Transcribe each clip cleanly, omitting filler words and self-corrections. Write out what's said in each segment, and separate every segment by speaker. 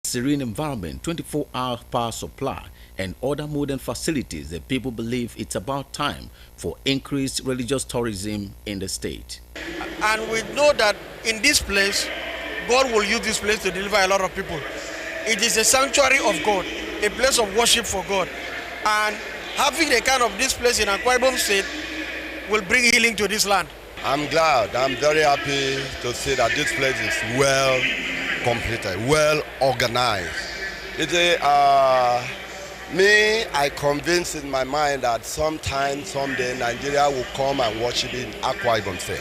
Speaker 1: serene environment, 24-hour power supply, and other modern facilities, the people believe it's about time for increased religious tourism in the state.
Speaker 2: And we know that in this place, God will use this place to deliver a lot of people. It is a sanctuary of God, a place of worship for God. And having a kind of this place in Akwa Ibom State will bring healing to this land.
Speaker 3: I'm glad, I'm very happy to see that this place is well completed, well organized. I convinced in my mind that sometime, someday, Nigeria will come and worship in Akwa Ibom State.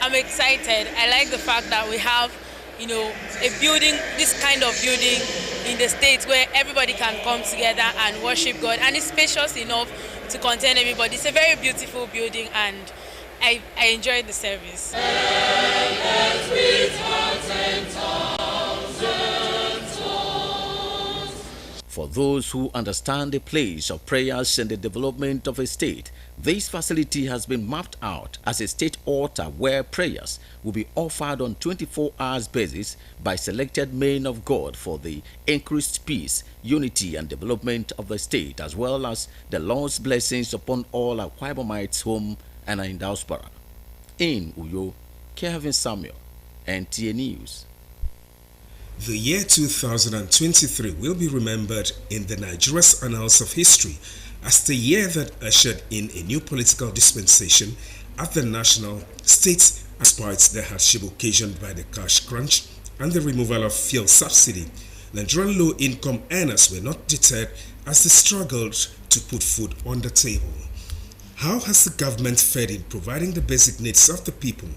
Speaker 4: I'm excited. I like the fact that we have, a building, this kind of building in the States where everybody can come together and worship God. And it's spacious enough to contain everybody. It's a very beautiful building and I enjoyed the service.
Speaker 1: For those who understand the place of prayers and the development of a state, this facility has been mapped out as a state altar where prayers will be offered on 24 hours basis by selected men of God for the increased peace, unity and development of the state, as well as the Lord's blessings upon all Akwa Ibomites home and in diaspora. In Uyo, Kevin Samuel, NTA News.
Speaker 5: The year 2023 will be remembered in the Nigeria's annals of history as the year that ushered in a new political dispensation at the national, state, despite the hardship occasioned by the cash crunch and the removal of fuel subsidy. Nigerian low-income earners were not deterred as they struggled to put food on the table. How has the government fared in providing the basic needs of the people,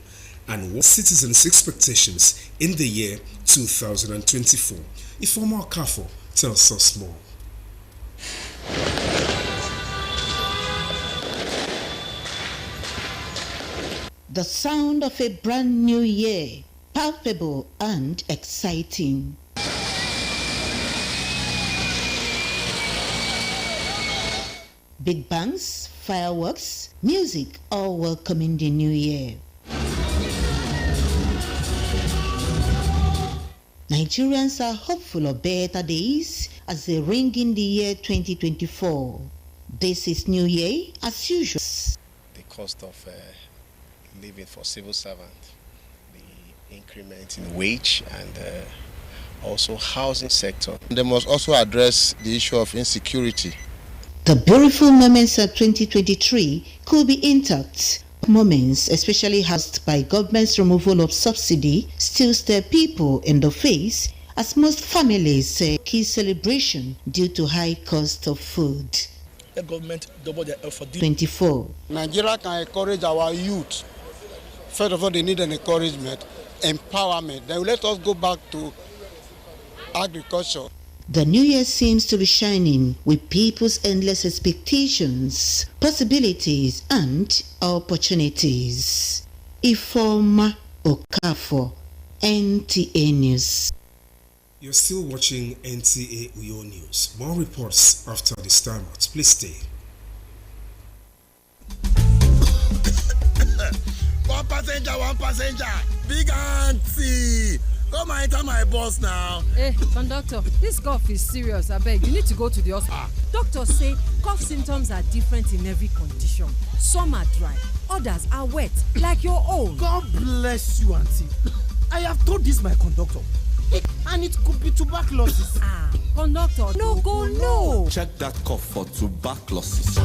Speaker 5: and what citizens' expectations in the year 2024? Ifeoma Okafor tells us more.
Speaker 6: The sound of a brand new year, palpable and exciting. Big bangs, fireworks, music, all welcoming the new year. Nigerians are hopeful of better days as they ring in the year 2024. This is New Year as usual.
Speaker 7: The cost of living for civil servants, the increment in wage, and also housing sector. They must also address the issue of insecurity.
Speaker 6: The beautiful moments of 2023 could be intact. Moments, especially housed by government's removal of subsidy, still stare people in the face as most families say key celebration due to high cost of food.
Speaker 8: The government double their effort.
Speaker 6: 24.
Speaker 2: Nigeria can encourage our youth. First of all, they need an encouragement, empowerment. They will let us go back to agriculture.
Speaker 6: The new year seems to be shining with people's endless expectations, possibilities, and opportunities. Ifeoma Okafor, NTA News.
Speaker 5: You're still watching NTA Uyo News. More reports after this time out. Please stay.
Speaker 9: One passenger. Big auntie. Come and enter my bus now.
Speaker 10: Hey, conductor, this cough is serious. I beg, you need to go to the hospital. Doctors say cough symptoms are different in every condition. Some are dry, others are wet, like your own.
Speaker 9: God bless you, auntie. I have told this my conductor. And it could be tuberculosis.
Speaker 10: Conductor, no.
Speaker 11: Check that cough for tuberculosis.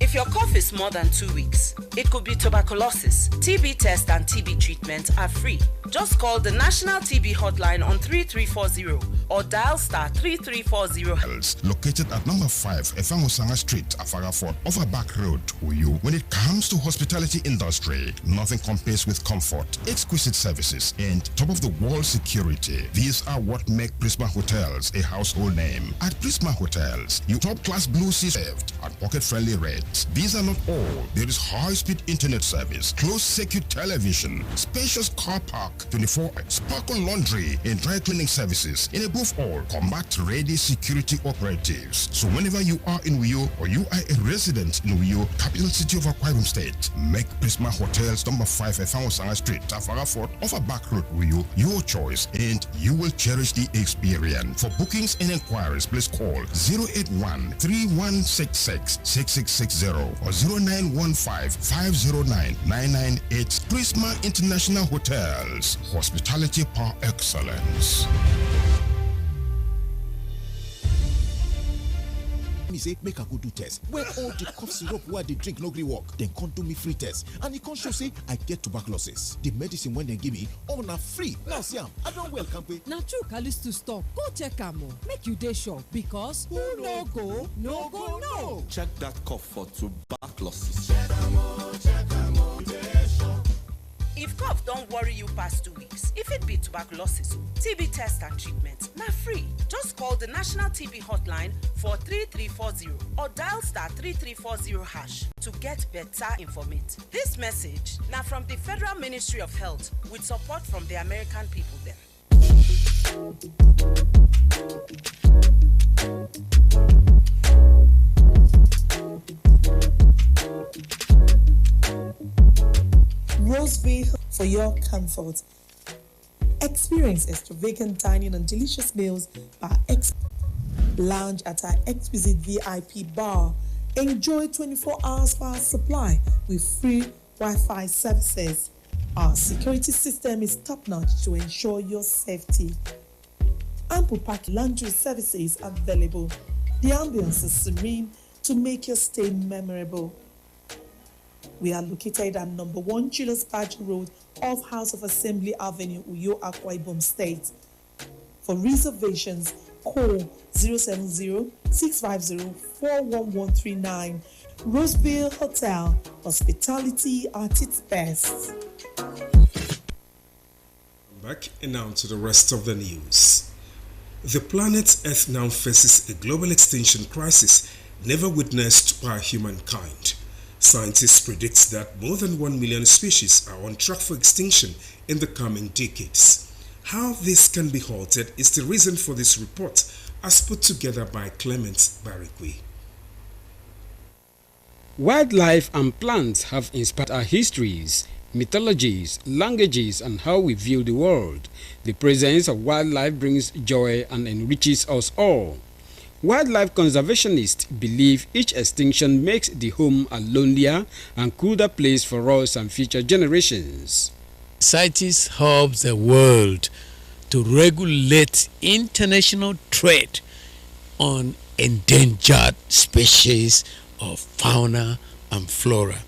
Speaker 12: If your cough is more than 2 weeks, it could be tuberculosis. TB test and TB treatment are free. Just call the National TB Hotline on 3340 or dial *3340.
Speaker 13: Located at number 5 Efangosanga Street, Afarafort, Overback Road, Uyo. When it comes to hospitality industry, nothing compares with comfort, exquisite services, and top-of-the-world security. These are what make Prisma Hotels a household name. At Prisma Hotels, you top-class blue sea served at pocket-friendly rates. These are not all. There is high-speed high-speed internet service, closed circuit television, spacious car park, 24 sparkle laundry and dry cleaning services, and above all, combat-ready security operatives. So whenever you are in Uyo or you are a resident in Uyo, capital city of Akwa Ibom State, make Prisma Hotels number 5 Efang Street, Tafara Fort, off a back road Uyo your choice, and you will cherish the experience. For bookings and inquiries, please call 081-3166-6660 or 0915-509-998. Prisma International Hotels, hospitality par excellence.
Speaker 14: Me say make I go do test where all the cough syrup where they drink no gree work, then come do me free test and it can't show say I get tuberculosis. The medicine when they give me all na free. Now see I don't well campe.
Speaker 10: Now true Callisto stop, go check am o, make you dey sure because who no go no.
Speaker 11: Check that cough for tuberculosis.
Speaker 12: If cough don't worry you past 2 weeks, if it be tuberculosis, TB test and treatment, na free. Just call the National TB Hotline for 3340 or dial *3340# to get better information. This message now from the Federal Ministry of Health with support from the American people them.
Speaker 15: Roseville for your comfort. Experience extravagant dining and delicious meals by Lounge at our exquisite VIP bar. Enjoy 24 hours power supply with free Wi-Fi services. Our security system is top-notch to ensure your safety. Ample pack laundry services available. The ambience is serene to make your stay memorable. We are located at number 1 Julius Pageant Road off House of Assembly Avenue, Uyo, Akwa Ibom State. For reservations, call 070-650-41139. Roseville Hotel, hospitality at its best.
Speaker 5: Back and now to the rest of the news. The planet Earth now faces a global extinction crisis never witnessed by humankind. Scientists predict that more than 1 million species are on track for extinction in the coming decades. How this can be halted is the reason for this report, as put together by Clement Barikwi.
Speaker 16: Wildlife and plants have inspired our histories, mythologies, languages, and how we view the world. The presence of wildlife brings joy and enriches us all. Wildlife conservationists believe each extinction makes the home a lonelier and colder place for us and future generations.
Speaker 17: CITES helps the world to regulate international trade on endangered species of fauna and flora.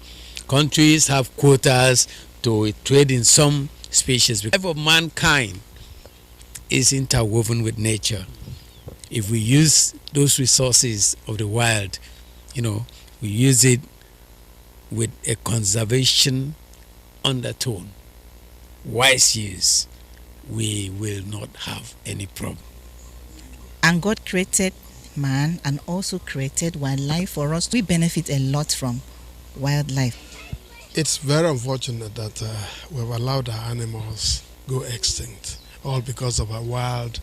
Speaker 17: Countries have quotas to trade in some species. The life of mankind is interwoven with nature. If we use those resources of the wild, we use it with a conservation undertone, wise use, we will not have any problem.
Speaker 18: And God created man and also created wildlife for us. We benefit a lot from wildlife.
Speaker 19: It's very unfortunate that we've allowed our animals go extinct, all because of our wild.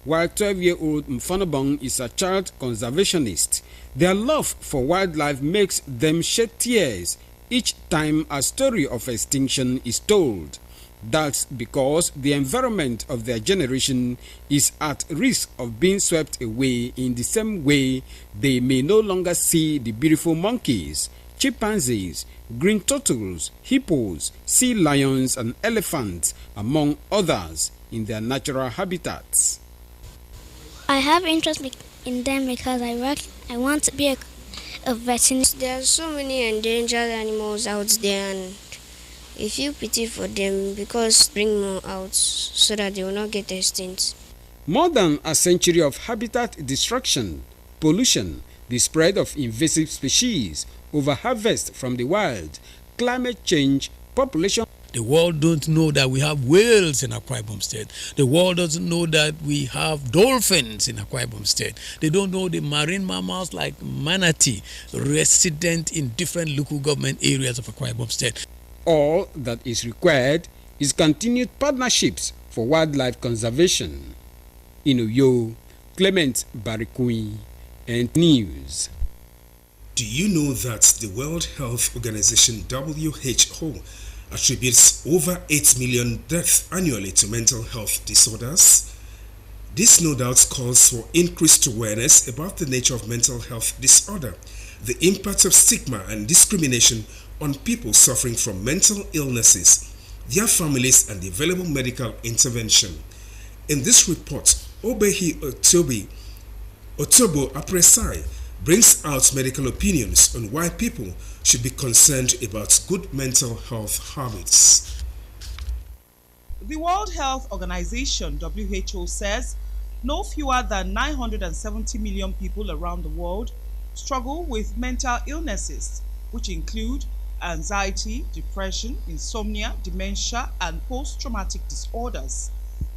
Speaker 16: While 12-year-old Mfanobong is a child conservationist, their love for wildlife makes them shed tears each time a story of extinction is told. That's because the environment of their generation is at risk of being swept away in the same way they may no longer see the beautiful monkeys, chimpanzees, green turtles, hippos, sea lions, and elephants, among others, in their natural habitats.
Speaker 20: I have interest in them because I want to be a veterinarian.
Speaker 21: There are so many endangered animals out there, and I feel pity for them because bring more out so that they will not get extinct.
Speaker 16: More than a century of habitat destruction, pollution, the spread of invasive species, overharvest from the wild, climate change, population.
Speaker 17: The world don't know that we have whales in Akwa Ibom State. The world doesn't know that we have dolphins in Akwa Ibom State. They don't know the marine mammals like manatee resident in different local government areas of Akwa Ibom State.
Speaker 16: All that is required is continued partnerships for wildlife conservation. In Uyo, Clement Barikui, and News.
Speaker 5: Do you know that the World Health Organization WHO attributes over 8 million deaths annually to mental health disorders? This no doubt calls for increased awareness about the nature of mental health disorder, the impact of stigma and discrimination on people suffering from mental illnesses, their families, and the available medical intervention. In this report, Obehi Otobo Apresai brings out medical opinions on why people should be concerned about good mental health habits.
Speaker 3: The World Health Organization, WHO, says no fewer than 970 million people around the world struggle with mental illnesses, which include anxiety, depression, insomnia, dementia, and post-traumatic disorders.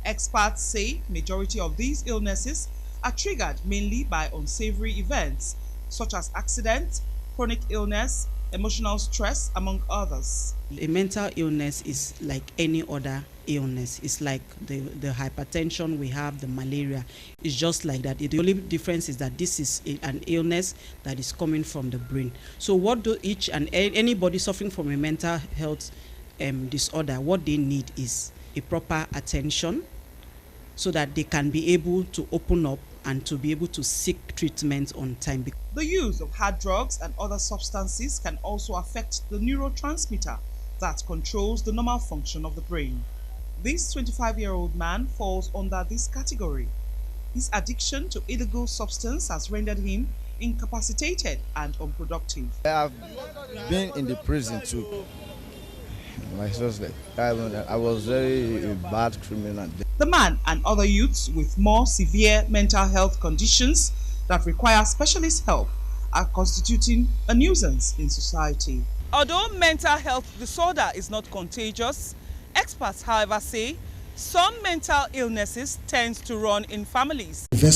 Speaker 3: Experts say majority of these illnesses are triggered mainly by unsavory events such as accidents, chronic illness, emotional stress, among others.
Speaker 22: A mental illness is like any other illness. It's like the hypertension we have, the malaria. It's just like that. The only difference is that this is an illness that is coming from the brain. So what do each and anybody suffering from a mental health disorder, what they need is a proper attention so that they can be able to open up and to be able to seek treatment on time.
Speaker 3: The use of hard drugs and other substances can also affect the neurotransmitter that controls the normal function of the brain. This 25-year-old man falls under this category. His addiction to illegal substance has rendered him incapacitated and unproductive.
Speaker 23: I have been in the prison too. I was very a bad criminal.
Speaker 3: The man and other youths with more severe mental health conditions that require specialist help are constituting a nuisance in society. Although mental health disorder is not contagious, experts, however, say some mental illnesses tend to run in families.